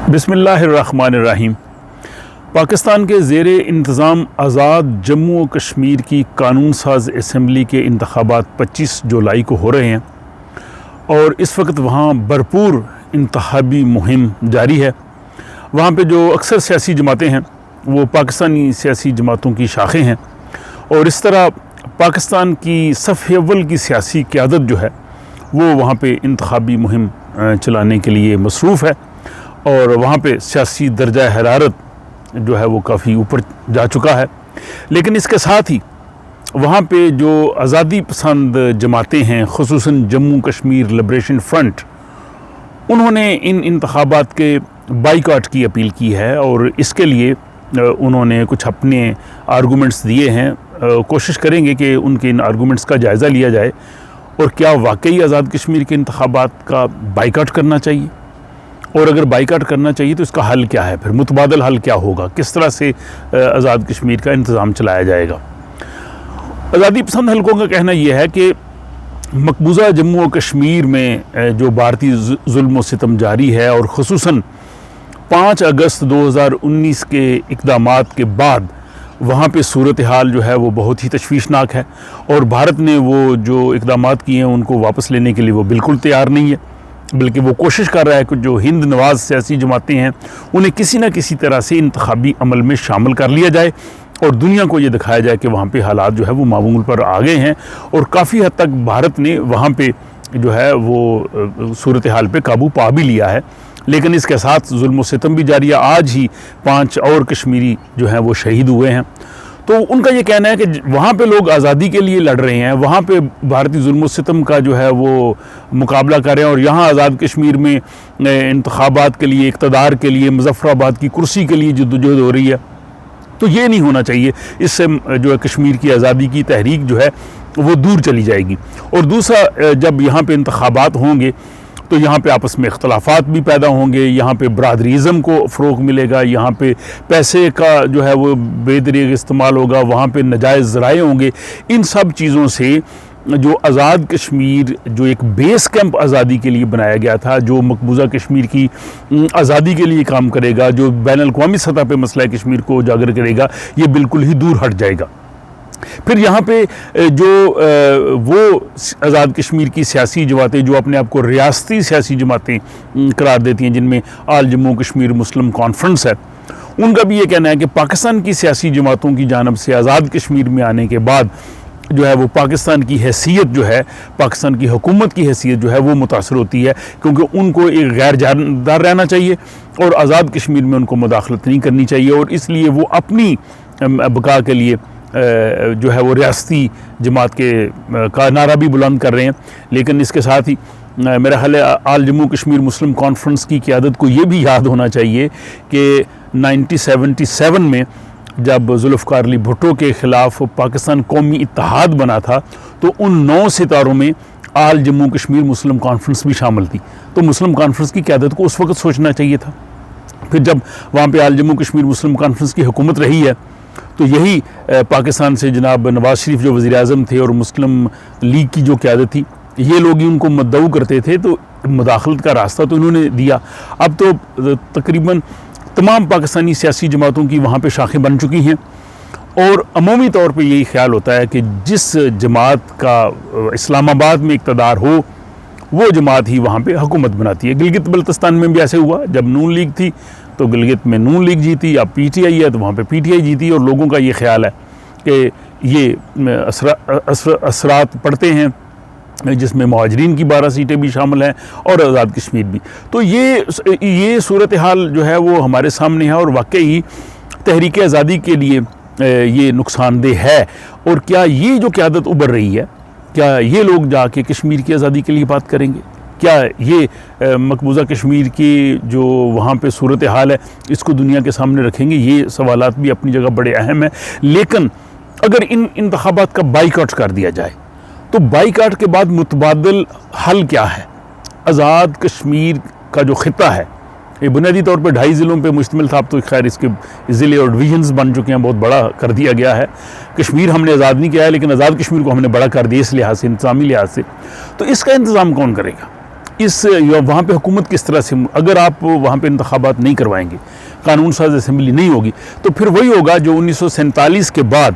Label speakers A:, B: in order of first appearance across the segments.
A: बिस्मिल्लाहिर्रहमानिर्रहीम। पाकिस्तान के ज़ेर इंतज़ाम आज़ाद जम्मू और कश्मीर की कानून साज असम्बली के इंतखाबात 25 जुलाई को हो रहे हैं और इस वक्त वहाँ भरपूर इंतखाबी मुहिम जारी है। वहाँ पे जो अक्सर सियासी जमातें हैं वो पाकिस्तानी सियासी जमातों की शाखें हैं और इस तरह पाकिस्तान की सफ़ अव्वल की सियासी क़यादत जो है वो वहाँ पे इंतखाबी मुहिम चलाने के लिए मसरूफ़ है और वहाँ पे सियासी दर्जा हरारत जो है वो काफ़ी ऊपर जा चुका है। लेकिन इसके साथ ही वहाँ पे जो आज़ादी पसंद जमातें हैं, ख़ुसूसन जम्मू कश्मीर लिबरेशन फ्रंट, उन्होंने इन इंतखाबात के बाइकआउट की अपील की है और इसके लिए उन्होंने कुछ अपने आर्गूमेंट्स दिए हैं। कोशिश करेंगे कि उनके इन आर्गूमेंट्स का जायज़ा लिया जाए और क्या वाकई आज़ाद कश्मीर के इंतखाबात का बाइकआउट करना चाहिए, और अगर बाइकआउट करना चाहिए तो इसका हल क्या है, फिर मुतबादल हल क्या होगा, किस तरह से आज़ाद कश्मीर का इंतज़ाम चलाया जाएगा। आज़ादी पसंद हलकों का कहना यह है कि मकबूजा जम्मू और कश्मीर में जो भारतीय जुल्म और सितम जारी है और ख़ुसूसन 5 अगस्त 2019 के इक़दामात के बाद वहाँ पे सूरत हाल जो है वो बहुत ही तशवीशनाक है और भारत ने वो जो इक़दामात किए हैं उनको वापस लेने के लिए वो बिल्कुल तैयार नहीं है, बल्कि वो कोशिश कर रहा है कि जो हिंद नवाज़ सियासी जमातें हैं उन्हें किसी न किसी तरह से इंतखाबी अमल में शामिल कर लिया जाए और दुनिया को ये दिखाया जाए कि वहाँ पे हालात जो है वो मामूल पर आ गए हैं और काफ़ी हद तक भारत ने वहाँ पे जो है वो सूरत हाल पे काबू पा भी लिया है। लेकिन इसके साथ जुल्म और सितम भी जारी है। आज ही 5 और कश्मीरी जो हैं वो शहीद हुए हैं। तो उनका ये कहना है कि वहाँ पे लोग आज़ादी के लिए लड़ रहे हैं, वहाँ पे भारतीय जुल्म सितम का जो है वो मुकाबला कर रहे हैं और यहाँ आज़ाद कश्मीर में इंतखाबात के लिए, इक़्तिदार के लिए, मुज़फ़्फ़राबाद की कुर्सी के लिए जद्दोजहद हो रही है। तो ये नहीं होना चाहिए। इससे जो है कश्मीर की आज़ादी की तहरीक जो है वो दूर चली जाएगी। और दूसरा, जब यहाँ पर इंतखाबात होंगे तो यहाँ पे आपस में इख्तलाफात भी पैदा होंगे, यहाँ पे बरादरीज़म को फ़रोग़ मिलेगा, यहाँ पे पैसे का जो है वो बेदरीग इस्तेमाल होगा, वहाँ पे नाजायज़ ज़राए होंगे। इन सब चीज़ों से जो आज़ाद कश्मीर जो एक बेस कैंप आज़ादी के लिए बनाया गया था, जो मकबूजा कश्मीर की आज़ादी के लिए काम करेगा, जो बैनुल-अक़वामी सतह पे मसला कश्मीर को उजागर करेगा, ये बिल्कुल ही दूर हट जाएगा। फिर यहाँ पे जो वो आज़ाद कश्मीर की सियासी जमातें जो अपने आप को रियासती सियासी जमातें करार देती हैं, जिनमें आल जम्मू कश्मीर मुस्लिम कॉन्फ्रेंस है, उनका भी ये कहना है कि पाकिस्तान की सियासी जमातों की जानिब से आज़ाद कश्मीर में आने के बाद जो है वो पाकिस्तान की हैसियत जो है, पाकिस्तान की हुकूमत की हैसियत जो है वो मुतासर होती है, क्योंकि उनको एक गैर जानबदार रहना चाहिए और आज़ाद कश्मीर में उनको मुदाखलत नहीं करनी चाहिए और इसलिए वो अपनी बका के लिए जो है वो रियासती जमात के का नारा भी बुलंद कर रहे हैं। लेकिन इसके साथ ही मेरा ख्याल है आल जम्मू कश्मीर मुस्लिम कॉन्फ्रेंस की क़यादत को ये भी याद होना चाहिए कि 1977 में जब जुल्फ़िकार अली भुट्टो के ख़िलाफ़ पाकिस्तान कौमी इत्तेहाद बना था तो उन 9 सितारों में आल जम्मू कश्मीर मुस्लिम कॉन्फ्रेंस भी शामिल थी। तो मुस्लिम कॉन्फ्रेंस की क़यादत को उस वक्त सोचना चाहिए था। फिर जब वहाँ पे आल जम्मू कश्मीर मुस्लिम कॉन्फ्रेंस की हुकूमत रही है तो यही पाकिस्तान से जनाब नवाज़ शरीफ जो वज़ीर आज़म थे और मुस्लिम लीग की जो क़यादत थी, ये लोग ही उनको मद्दऊ करते थे, तो मुदाखलत का रास्ता तो इन्होंने दिया। अब तो तकरीबन तमाम पाकिस्तानी सियासी जमातों की वहाँ पे शाखें बन चुकी हैं और अमूमी तौर पे यही ख्याल होता है कि जिस जमात का इस्लामाबाद में इक़्तिदार हो वो जमात ही वहाँ पे हुकूमत बनाती है। गिलगित बल्तिस्तान में भी ऐसे हुआ, जब नून लीग थी तो गिलगित में नून लीग जीती, अब पीटीआई है तो वहाँ पे पीटीआई जीती और लोगों का ये ख्याल है कि ये असरात पड़ते हैं जिसमें मुहाजिरीन की 12 सीटें भी शामिल हैं और आज़ाद कश्मीर भी। तो ये सूरत हाल जो है वो हमारे सामने है और वाकई तहरीक आज़ादी के लिए ये नुकसानदेह है। और क्या ये जो क़यादत उभर रही है, क्या ये लोग जाके कश्मीर की आज़ादी के लिए बात करेंगे? क्या ये मकबूजा कश्मीर की जो वहाँ पे सूरत हाल है इसको दुनिया के सामने रखेंगे? ये सवालात भी अपनी जगह बड़े अहम हैं। लेकिन अगर इन इंतखाबात का बाइकआउट कर दिया जाए तो बाइकआउट के बाद मुतबादल हल क्या है? आज़ाद कश्मीर का जो ख़िता है ये बुनियादी तौर पर 2.5 ज़िलों पे मुश्तमिल था, अब तो खैर इसके ज़िले और डिवीजन्स बन चुके हैं, बहुत बड़ा कर दिया गया है। कश्मीर हमने आज़ाद नहीं किया है, लेकिन आज़ाद कश्मीर को हमने बड़ा कर दिया इस लिहाज से, इंतज़ामी लिहाज से। तो इसका इंतज़ाम कौन करेगा? इस वहाँ पे हुकूमत किस तरह से, अगर आप वहाँ पे इंतखाबात नहीं करवाएंगे, कानून साज असम्बली नहीं होगी, तो फिर वही होगा जो 1947 के बाद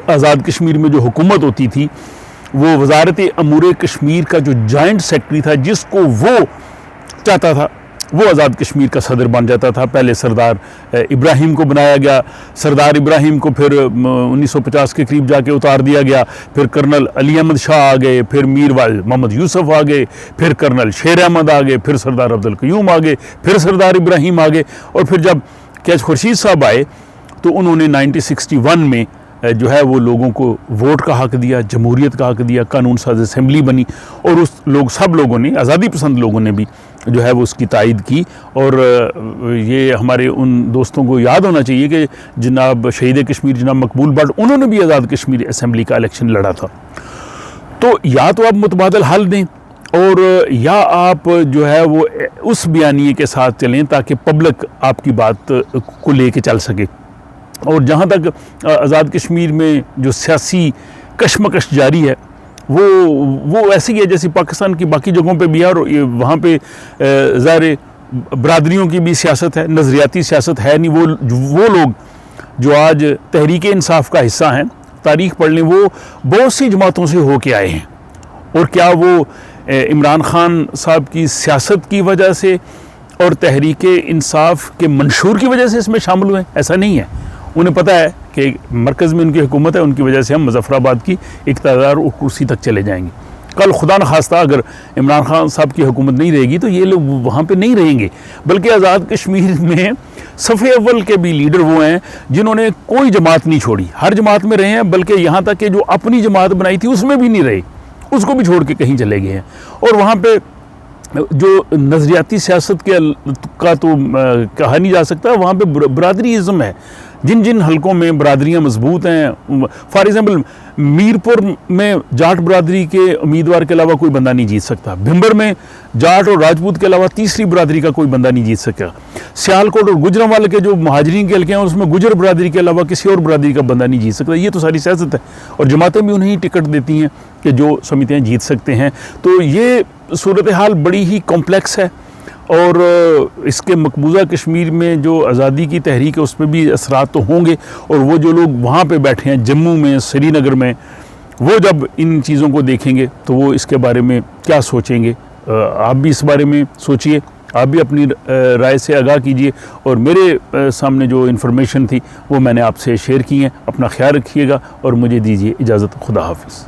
A: आज़ाद कश्मीर में जो हुकूमत होती थी, वो वजारत अमूर कश्मीर का जो जॉइंट सेक्रेटरी था, जिसको वो चाहता था, वो आज़ाद कश्मीर का सदर बन जाता था। पहले सरदार इब्राहिम को बनाया गया, सरदार इब्राहिम को फिर 1950 के करीब जाके उतार दिया गया, फिर कर्नल अली अहमद शाह आ गए, फिर मीर मोहम्मद यूसुफ आ गए, फिर कर्नल शेर अहमद आ गए, फिर सरदार अब्दुल क़य्यूम आ गए, फिर सरदार इब्राहिम आ गए, और फिर जब कैच खुर्शीद साहब आए तो उन्होंने 1961 में जो है वो लोगों को वोट का हक़ दिया, जमहूरियत का हक़ दिया, कानून साज असम्बली बनी, और उस सब लोगों ने, आज़ादी पसंद लोगों ने भी जो है वो उसकी तायद की। और ये हमारे उन दोस्तों को याद होना चाहिए कि जनाब शहीद कश्मीर जनाब मकबूल भट्ट, उन्होंने भी आज़ाद कश्मीर असम्बली का इलेक्शन लड़ा था। तो या तो आप मुतबादल हल दें, और या आप जो है वो उस बयानिए के साथ चलें ताकि पब्लिक आपकी बात को लेके चल सके। और जहाँ तक आज़ाद कश्मीर में जो सियासी कशमकश जारी है, वो ऐसी है जैसे पाकिस्तान की बाकी जगहों पे भी है, और वहाँ पे ज़ाहिर बरादरियों की भी सियासत है, नज़रियाती सियासत है नहीं। वो लोग जो आज तहरीक इंसाफ का हिस्सा हैं, तारीख़ पढ़ लें, वो बहुत सी जमातों से हो के आए हैं, और क्या वो इमरान खान साहब की सियासत की वजह से और तहरीक इंसाफ के मंशूर की वजह से इसमें शामिल हुए? ऐसा नहीं है। उन्हें पता है कि मरकज़ में उनकी हुकूमत है, उनकी वजह से हम मुज़फ़्फ़राबाद की इक़्तिदार और कुर्सी तक चले जाएंगे। कल खुदा न खास्ता अगर इमरान खान साहब की हुकूमत नहीं रहेगी तो ये लोग वहाँ पे नहीं रहेंगे, बल्कि आज़ाद कश्मीर में सफ़े अव्वल के भी लीडर वो हैं जिन्होंने कोई जमात नहीं छोड़ी, हर जमात में रहे हैं, बल्कि यहाँ तक कि जो अपनी जमात बनाई थी उसमें भी नहीं रहे, उसको भी छोड़ के कहीं चले गए हैं। और वहाँ पर जो नज़रियाती सियासत का तो कहा नहीं जा सकता, वहाँ पे बरादरीज़म है। जिन जिन हलकों में बरादरियाँ मजबूत हैं, फॉर एग्ज़ाम्पल मीरपुर में जाट बरादरी के उम्मीदवार के अलावा कोई बंदा नहीं जीत सकता, भिंबर में जाट और राजपूत के अलावा तीसरी बरादरी का कोई बंदा नहीं जीत सका, सियालकोट और गुजरांवाले के जो महाजरीन के हल्के हैं उसमें गुजर बरादरी के अलावा किसी और बरादरी का बंदा नहीं जीत सकता। ये तो सारी सियासत है, और जमातें भी उन्हें ही टिकट देती हैं कि जो समितियाँ जीत सकते हैं। तो ये सूरत हाल बड़ी ही कॉम्प्लेक्स है, और इसके मकबूजा कश्मीर में जो आज़ादी की तहरीक है उस पर भी असरात तो होंगे, और वो जो लोग वहाँ पे बैठे हैं जम्मू में, श्रीनगर में, वो जब इन चीज़ों को देखेंगे तो वो इसके बारे में क्या सोचेंगे। आप भी इस बारे में सोचिए, आप भी अपनी राय से आगाह कीजिए, और मेरे सामने जो इन्फॉर्मेशन थी वो मैंने आपसे शेयर की है। अपना ख्याल रखिएगा और मुझे दीजिए इजाज़त। खुदा हाफिज़।